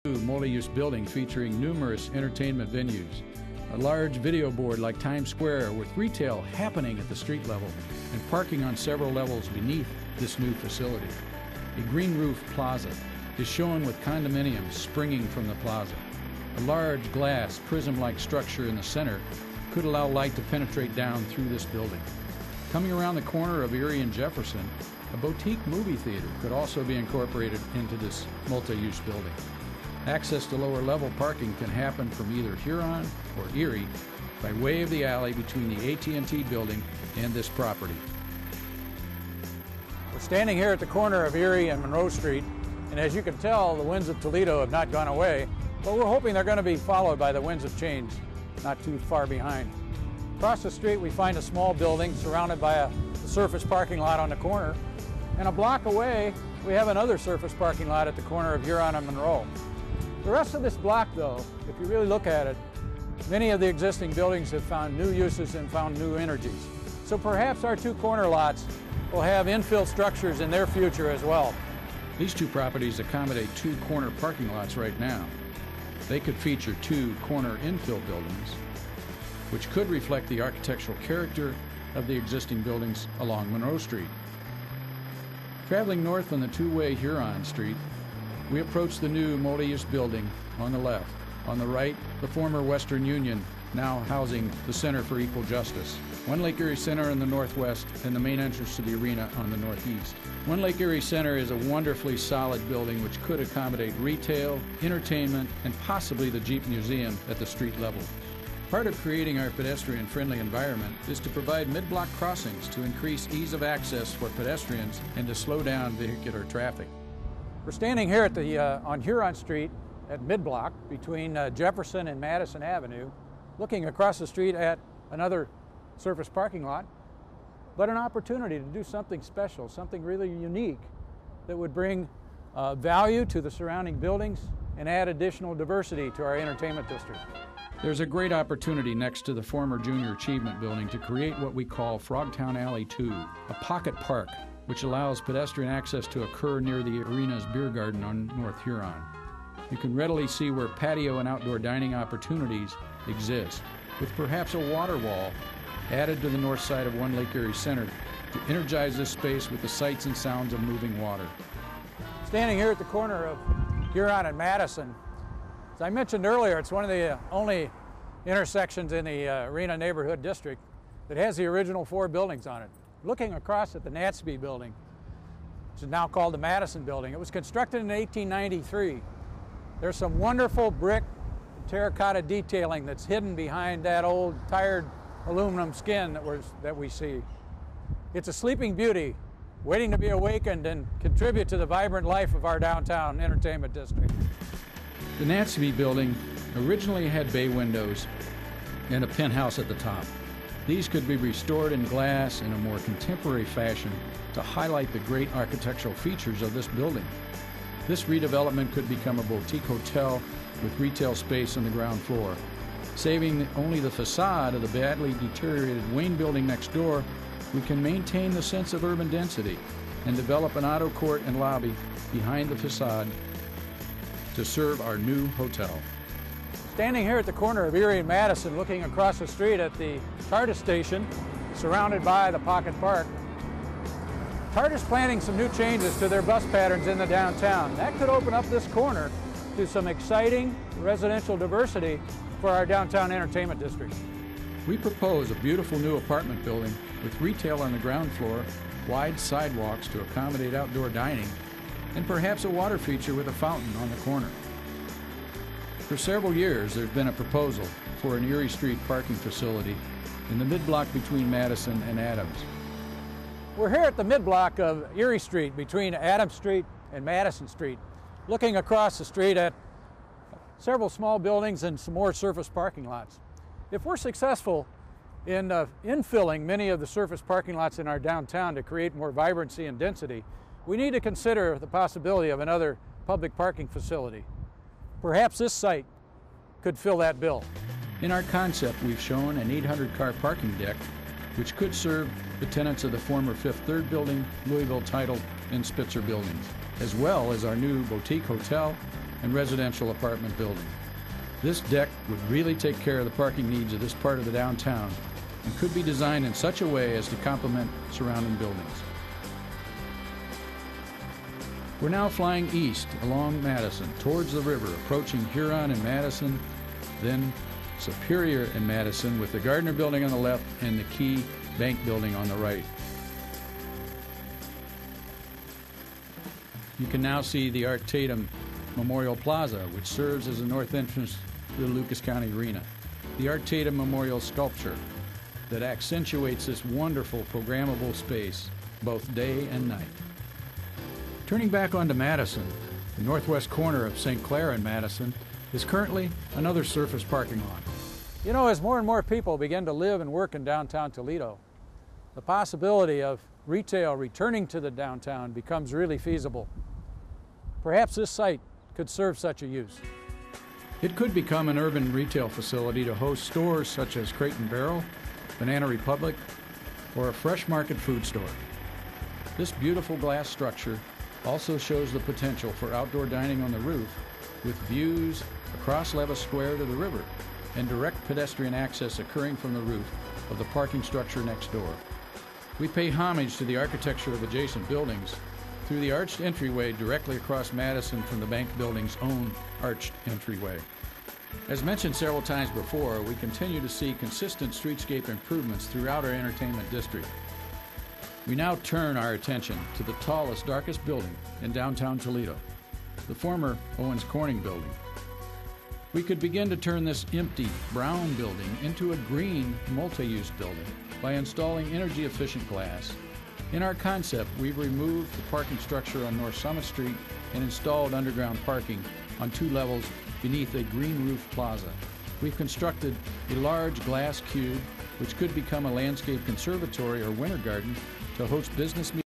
multi-use building featuring numerous entertainment venues, a large video board like Times Square with retail happening at the street level and parking on several levels beneath this new facility. A green roof plaza is shown with condominiums springing from the plaza. A large glass prism-like structure in the center could allow light to penetrate down through this building. Coming around the corner of Erie and Jefferson, a boutique movie theater could also be incorporated into this multi-use building. Access to lower level parking can happen from either Huron or Erie by way of the alley between the AT&T building and this property. We're standing here at the corner of Erie and Monroe Street, and as you can tell, the winds of Toledo have not gone away, but we're hoping they're going to be followed by the winds of change, not too far behind. Across the street we find a small building surrounded by a surface parking lot on the corner, and a block away we have another surface parking lot at the corner of Huron and Monroe. The rest of this block, though, if you really look at it, many of the existing buildings have found new uses and found new energies. So perhaps our two corner lots will have infill structures in their future as well. These two properties accommodate two corner parking lots right now. They could feature two corner infill buildings, which could reflect the architectural character of the existing buildings along Monroe Street. Traveling north on the two-way Huron Street, we approach the new multi-use building on the left. On the right, the former Western Union, now housing the Center for Equal Justice. One Lake Erie Center in the northwest and the main entrance to the arena on the northeast. One Lake Erie Center is a wonderfully solid building which could accommodate retail, entertainment, and possibly the Jeep Museum at the street level. Part of creating our pedestrian-friendly environment is to provide mid-block crossings to increase ease of access for pedestrians and to slow down vehicular traffic. We're standing here at on Huron Street at mid-block between Jefferson and Madison Avenue, looking across the street at another surface parking lot, but an opportunity to do something special, something really unique that would bring value to the surrounding buildings and add additional diversity to our entertainment district. There's a great opportunity next to the former Junior Achievement Building to create what we call Frogtown Alley 2, a pocket park which allows pedestrian access to occur near the arena's beer garden on North Huron. You can readily see where patio and outdoor dining opportunities exist, with perhaps a water wall added to the north side of One Lake Erie Center to energize this space with the sights and sounds of moving water. Standing here at the corner of Huron and Madison, as I mentioned earlier, it's one of the only intersections in the Arena Neighborhood District that has the original four buildings on it. Looking across at the Natsby building, which is now called the Madison building, it was constructed in 1893. There's some wonderful brick and terracotta detailing that's hidden behind that old tired aluminum skin that we see. It's a sleeping beauty waiting to be awakened and contribute to the vibrant life of our downtown entertainment district. The Natsby building originally had bay windows and a penthouse at the top. These could be restored in glass in a more contemporary fashion to highlight the great architectural features of this building. This redevelopment could become a boutique hotel with retail space on the ground floor. Saving only the facade of the badly deteriorated Wayne building next door, we can maintain the sense of urban density and develop an auto court and lobby behind the facade to serve our new hotel. Standing here at the corner of Erie and Madison, looking across the street at the TARDIS station, surrounded by the Pocket Park, TARDIS planning some new changes to their bus patterns in the downtown. That could open up this corner to some exciting residential diversity for our downtown entertainment district. We propose a beautiful new apartment building with retail on the ground floor, wide sidewalks to accommodate outdoor dining, and perhaps a water feature with a fountain on the corner. For several years, there's been a proposal for an Erie Street parking facility in the mid-block between Madison and Adams. We're here at the mid-block of Erie Street between Adams Street and Madison Street, looking across the street at several small buildings and some more surface parking lots. If we're successful in infilling many of the surface parking lots in our downtown to create more vibrancy and density, we need to consider the possibility of another public parking facility. Perhaps this site could fill that bill. In our concept, we've shown an 800-car parking deck, which could serve the tenants of the former Fifth Third Building, Louisville Title, and Spitzer buildings, as well as our new boutique hotel and residential apartment building. This deck would really take care of the parking needs of this part of the downtown and could be designed in such a way as to complement surrounding buildings. We're now flying east along Madison towards the river, approaching Huron and Madison, then Superior and Madison, with the Gardner Building on the left and the Key Bank Building on the right. You can now see the Art Tatum Memorial Plaza, which serves as the north entrance to the Lucas County Arena. The Art Tatum Memorial sculpture that accentuates this wonderful programmable space both day and night. Turning back onto Madison, the northwest corner of St. Clair and Madison is currently another surface parking lot. You know, as more and more people begin to live and work in downtown Toledo, the possibility of retail returning to the downtown becomes really feasible. Perhaps this site could serve such a use. It could become an urban retail facility to host stores such as Crate & Barrel, Banana Republic, or a Fresh Market food store. This beautiful glass structure also shows the potential for outdoor dining on the roof with views across Levis Square to the river and direct pedestrian access occurring from the roof of the parking structure next door. We pay homage to the architecture of adjacent buildings through the arched entryway directly across Madison from the bank building's own arched entryway. As mentioned several times before, we continue to see consistent streetscape improvements throughout our entertainment district. We now turn our attention to the tallest, darkest building in downtown Toledo, the former Owens Corning building. We could begin to turn this empty brown building into a green multi-use building by installing energy-efficient glass. In our concept, we've removed the parking structure on North Summit Street and installed underground parking on 2 levels beneath a green roof plaza. We've constructed a large glass cube which could become a landscape conservatory or winter garden to host business meetings.